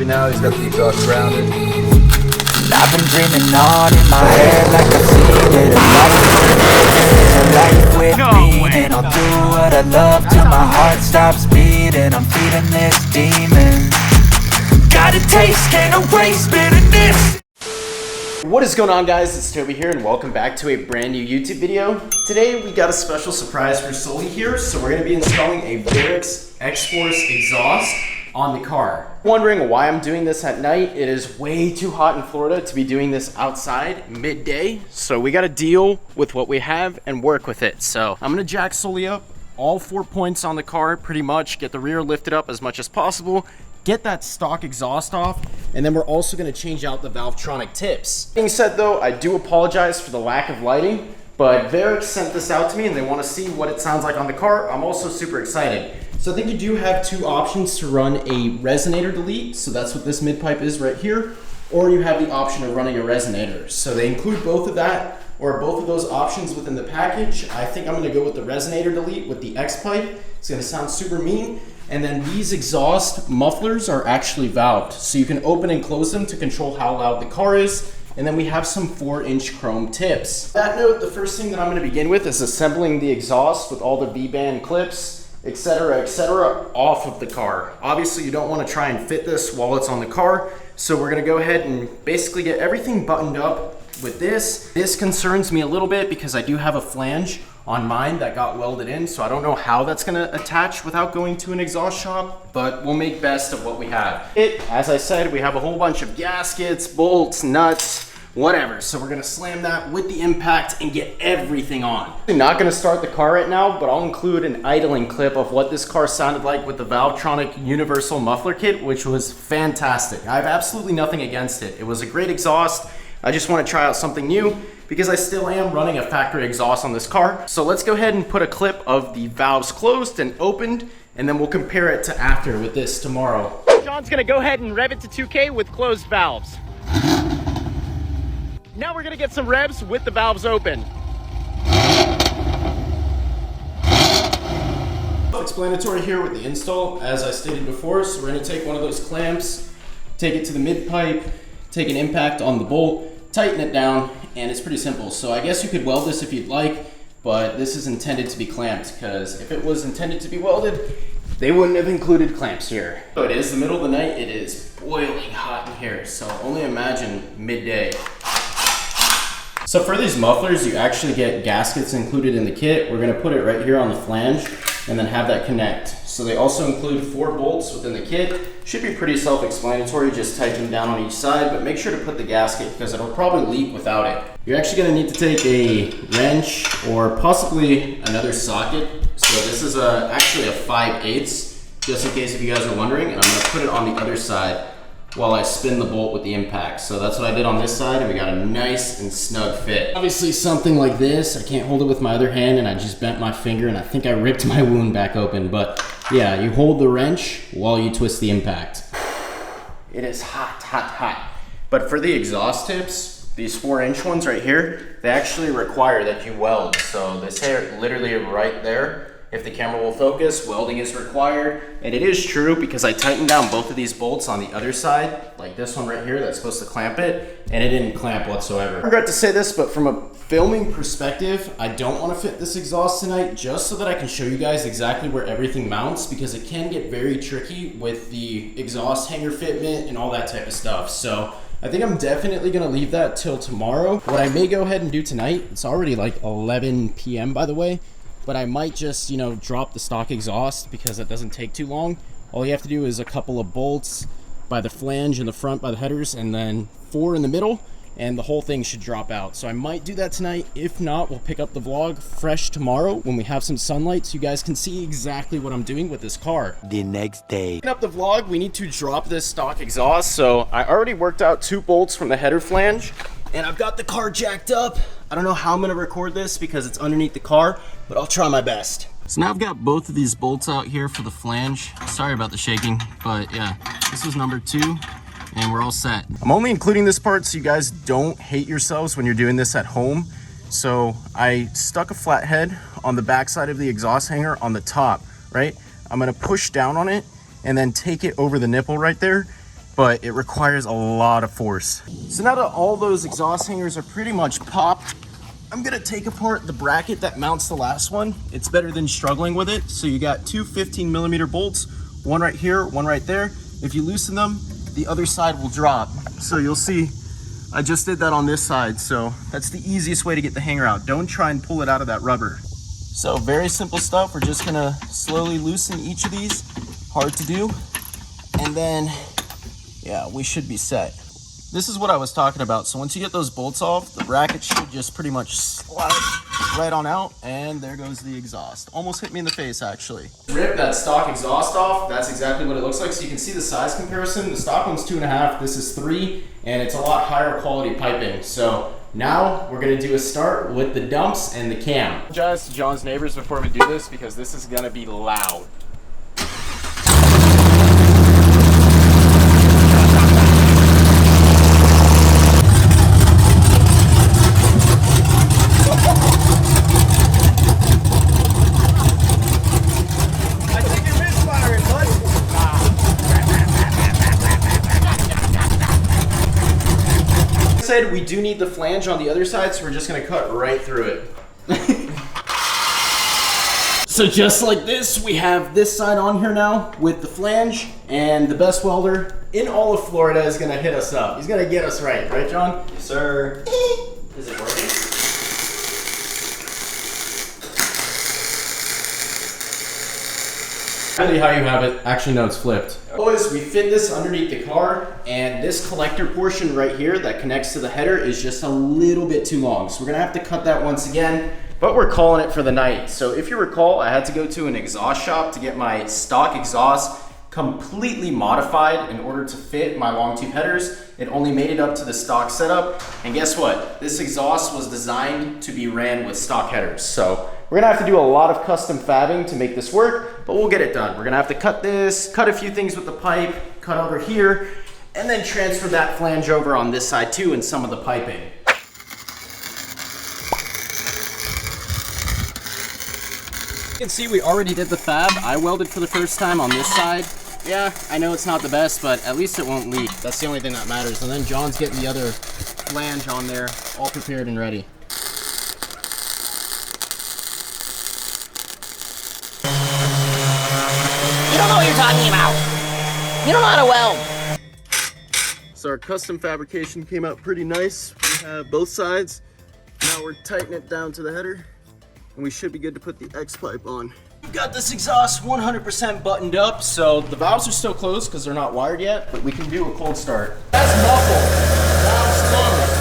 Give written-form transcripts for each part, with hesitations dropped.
now, he's got the exhaust grounded. I've been dreaming on in my head like I've seen it. A life with meaning. I'll do what I love till my heart stops beating. I'm feeding this demon. Got a taste, can't erase bitterness. What is going on, guys? It's Toby here and welcome back to a brand new YouTube video. Today we got a special surprise for Sully here. So we're going to be installing a Varex X-Force exhaust on the car. Wondering why I'm doing this at night? It is way too hot in Florida to be doing this outside midday. So we got to deal with what we have and work with it. So I'm going to jack Sully up all 4 points on the car pretty much, get the rear lifted up as much as possible, get that stock exhaust off, and then we're also going to change out the valvetronic tips. Being said though, I do apologize for the lack of lighting, but Varex sent this out to me and they want to see what it sounds like on the car. I'm also super excited. So I think you do have two options to run a resonator delete, so that's what this mid pipe is right here, or you have the option of running a resonator. So they include both of that, or both of those options within the package. I think I'm going to go with the resonator delete with the X pipe. It's going to sound super mean. And then these exhaust mufflers are actually valved, so you can open and close them to control how loud the car is. And then we have some 4-inch chrome tips. On that note, the first thing that I'm going to begin with is assembling the exhaust with all the V-band clips, etc., off of the car. Obviously, you don't want to try and fit this while it's on the car, so we're going to go ahead and basically get everything buttoned up with this. This concerns me a little bit because I do have a flange on mine that got welded in, so I don't know how that's gonna attach without going to an exhaust shop, but we'll make best of what we have. As I said, we have a whole bunch of gaskets, bolts, nuts, whatever. So we're gonna slam that with the impact and get everything on. I'm not gonna start the car right now, but I'll include an idling clip of what this car sounded like with the Valvetronic Universal Muffler Kit, which was fantastic. I have absolutely nothing against it. It was a great exhaust. I just want to try out something new because I still am running a factory exhaust on this car. So let's go ahead and put a clip of the valves closed and opened, and then we'll compare it to after with this tomorrow. John's gonna go ahead and rev it to 2K with closed valves. Now we're gonna get some revs with the valves open. Self-explanatory here with the install, as I stated before. So we're gonna take one of those clamps, take it to the mid pipe, take an impact on the bolt, tighten it down, and it's pretty simple. So I guess you could weld this if you'd like, but this is intended to be clamped, because if it was intended to be welded, they wouldn't have included clamps here. So it is the middle of the night, it is boiling hot in here, so only imagine midday. So for these mufflers, you actually get gaskets included in the kit. We're gonna put it right here on the flange and then have that connect. So they also include 4 bolts within the kit. Should be pretty self-explanatory, just tighten them down on each side, but make sure to put the gasket because it'll probably leak without it. You're actually gonna need to take a wrench or possibly another socket. So this is actually a 5/8, just in case if you guys are wondering, and I'm gonna put it on the other side while I spin the bolt with the impact. So that's what I did on this side, and we got a nice and snug fit. Obviously something like this, I can't hold it with my other hand, and I just bent my finger, and I think I ripped my wound back open. But yeah, you hold the wrench while you twist the impact. It is hot, hot, hot. But for the exhaust tips, these 4-inch ones right here, they actually require that you weld. So they say literally right there. If the camera will focus, welding is required. And it is true because I tightened down both of these bolts on the other side, like this one right here that's supposed to clamp it, and it didn't clamp whatsoever. I regret to say this, but from a filming perspective, I don't want to fit this exhaust tonight just so that I can show you guys exactly where everything mounts, because it can get very tricky with the exhaust hanger fitment and all that type of stuff. So I think I'm definitely gonna leave that till tomorrow. What I may go ahead and do tonight, it's already like 11 p.m. by the way, but I might just, drop the stock exhaust because it doesn't take too long. All you have to do is a couple of bolts by the flange in the front by the headers, and then 4 in the middle, and the whole thing should drop out. So I might do that tonight. If not, we'll pick up the vlog fresh tomorrow when we have some sunlight so you guys can see exactly what I'm doing with this car. The next day. Picking up the vlog, we need to drop this stock exhaust. So I already worked out 2 bolts from the header flange, and I've got the car jacked up. I don't know how I'm gonna record this because it's underneath the car, but I'll try my best. So now I've got both of these bolts out here for the flange. Sorry about the shaking, but yeah, this was number 2 and we're all set. I'm only including this part so you guys don't hate yourselves when you're doing this at home. So I stuck a flathead on the back side of the exhaust hanger on the top, right? I'm gonna push down on it and then take it over the nipple right there but it requires a lot of force. So now that all those exhaust hangers are pretty much popped, I'm gonna take apart the bracket that mounts the last one. It's better than struggling with it. So you got two 15mm bolts, one right here, one right there. If you loosen them, the other side will drop. So you'll see, I just did that on this side. So that's the easiest way to get the hanger out. Don't try and pull it out of that rubber. So very simple stuff. We're just gonna slowly loosen each of these. Hard to do. And then, yeah, we should be set. This is what I was talking about. So once you get those bolts off, the bracket should just pretty much slide right on out, and there goes the exhaust. Almost hit me in the face, actually. Rip that stock exhaust off. That's exactly what it looks like. So you can see the size comparison. The stock one's 2.5, this is 3, and it's a lot higher quality piping. So now we're gonna do a start with the dumps and the cam. Just John's neighbors before we do this, because this is gonna be loud. Said we do need the flange on the other side, so we're just gonna cut right through it. So just like this, we have this side on here now with the flange, and the best welder in all of Florida is gonna hit us up. He's gonna get us right, John? Yes, sir. Is it working? Really how you have it. Actually, no, it's flipped. Boys, we fit this underneath the car, and this collector portion right here that connects to the header is just a little bit too long. So we're gonna have to cut that once again, but we're calling it for the night. So if you recall, I had to go to an exhaust shop to get my stock exhaust completely modified in order to fit my long tube headers. It only made it up to the stock setup. And guess what? This exhaust was designed to be ran with stock headers. So we're gonna have to do a lot of custom fabbing to make this work, but we'll get it done. We're gonna have to cut this, cut a few things with the pipe, cut over here, and then transfer that flange over on this side too and some of the piping. You can see we already did the fab. I welded for the first time on this side. Yeah, I know it's not the best, but at least it won't leak. That's the only thing that matters. And then John's getting the other flange on there, all prepared and ready. You don't know what you're talking about. You don't know how to weld. So our custom fabrication came out pretty nice. We have both sides. Now we're tightening it down to the header, and we should be good to put the X pipe on. We've got this exhaust 100% buttoned up, so the valves are still closed because they're not wired yet, but we can do a cold start. That's muffled. Valves closed.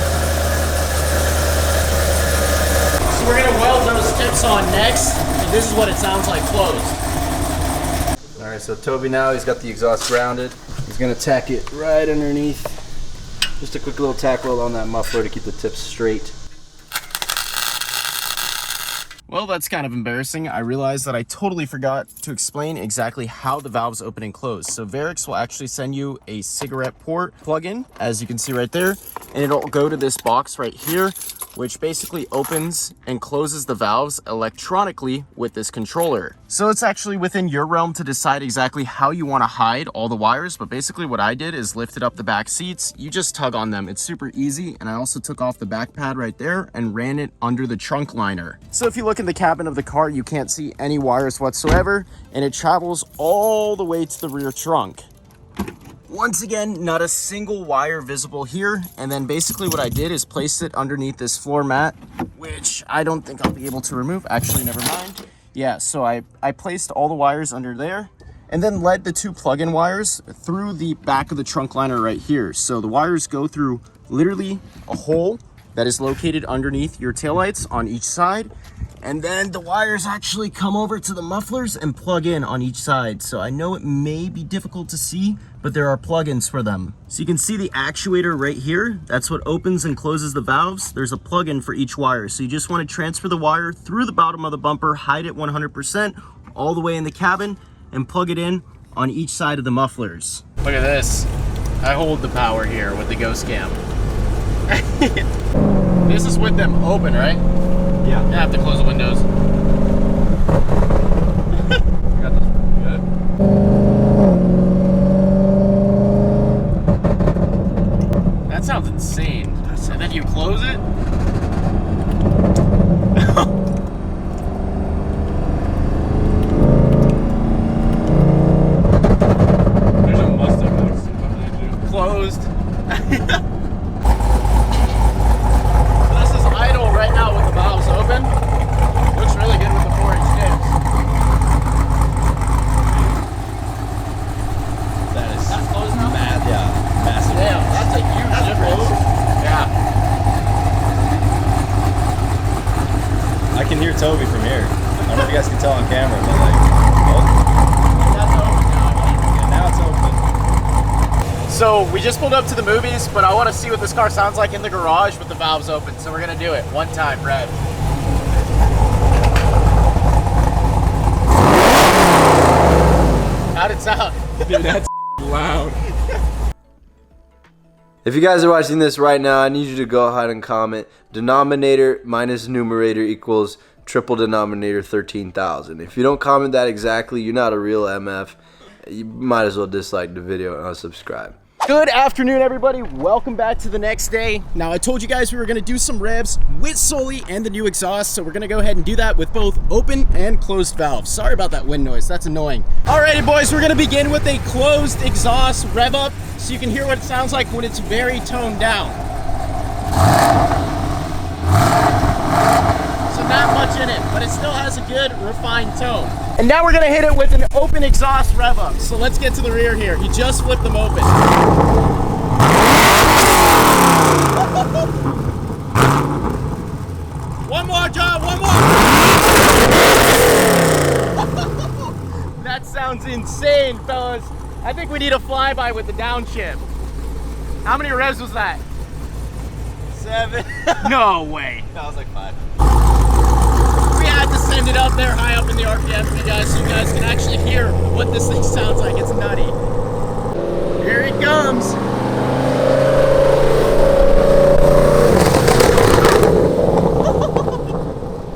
So we're gonna weld those tips on next, and this is what it sounds like closed. All right, so Toby now, he's got the exhaust grounded. He's gonna tack it right underneath. Just a quick little tack weld on that muffler to keep the tips straight. Well, that's kind of embarrassing. I realized that I totally forgot to explain exactly how the valves open and close. So Varex will actually send you a cigarette port plug-in, as you can see right there, and it'll go to this box right here, which basically opens and closes the valves electronically with this controller. So it's actually within your realm to decide exactly how you want to hide all the wires, but basically what I did is lifted up the back seats. You just tug on them. It's super easy, and I also took off the back pad right there and ran it under the trunk liner. So if you look in the cabin of the car, you can't see any wires whatsoever, and it travels all the way to the rear trunk. Once again, not a single wire visible here. And then basically what I did is place it underneath this floor mat, which I don't think I'll be able to remove. Actually, never mind. Yeah, so I placed all the wires under there and then led the two plug-in wires through the back of the trunk liner right here. So the wires go through literally a hole that is located underneath your taillights on each side. And then the wires actually come over to the mufflers and plug in on each side. So I know it may be difficult to see, but there are plugins for them. So you can see the actuator right here. That's what opens and closes the valves. There's a plug-in for each wire. So you just want to transfer the wire through the bottom of the bumper, hide it 100% all the way in the cabin, and plug it in on each side of the mufflers. Look at this. I hold the power here with the Ghost Cam. This is with them open, right? Yeah. I have to close the windows. I got this pretty good. So we just pulled up to the movies, but I want to see what this car sounds like in the garage with the valves open. So we're gonna do it one time, rev. How'd it sound? Dude, that's loud. If you guys are watching this right now, I need you to go ahead and comment denominator minus numerator equals triple denominator 13,000. If you don't comment that exactly, you're not a real MF. You might as well dislike the video and unsubscribe. Good afternoon, everybody. Welcome back to the next day. Now, I told you guys we were gonna do some revs with Sully and the new exhaust, so we're gonna go ahead and do that with both open and closed valves. Sorry about that wind noise, that's annoying. Alrighty, boys, we're gonna begin with a closed exhaust rev up, so you can hear what it sounds like when it's very toned down. So not much in it, but it still has a good refined tone. And now we're gonna hit it with an open exhaust rev up. So let's get to the rear here. He just flipped them open. One more, John, one more. That sounds insane, fellas. I think we need a flyby with the downshift. How many revs was that? 7. No way. That was like 5. We had to send it up there high up in the RPM for you guys so you guys can actually hear what this thing sounds like. It's nutty. Here he comes.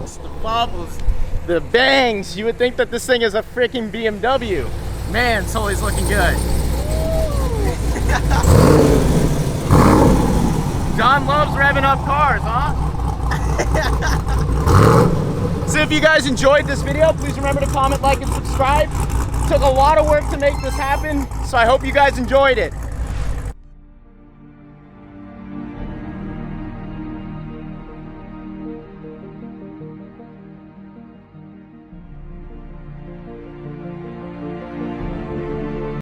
It's the bubbles, the bangs. You would think that this thing is a freaking BMW. Man, Sully's looking good. John loves revving up cars, huh? So if you guys enjoyed this video, please remember to comment, like, and subscribe. It took a lot of work to make this happen, so I hope you guys enjoyed it.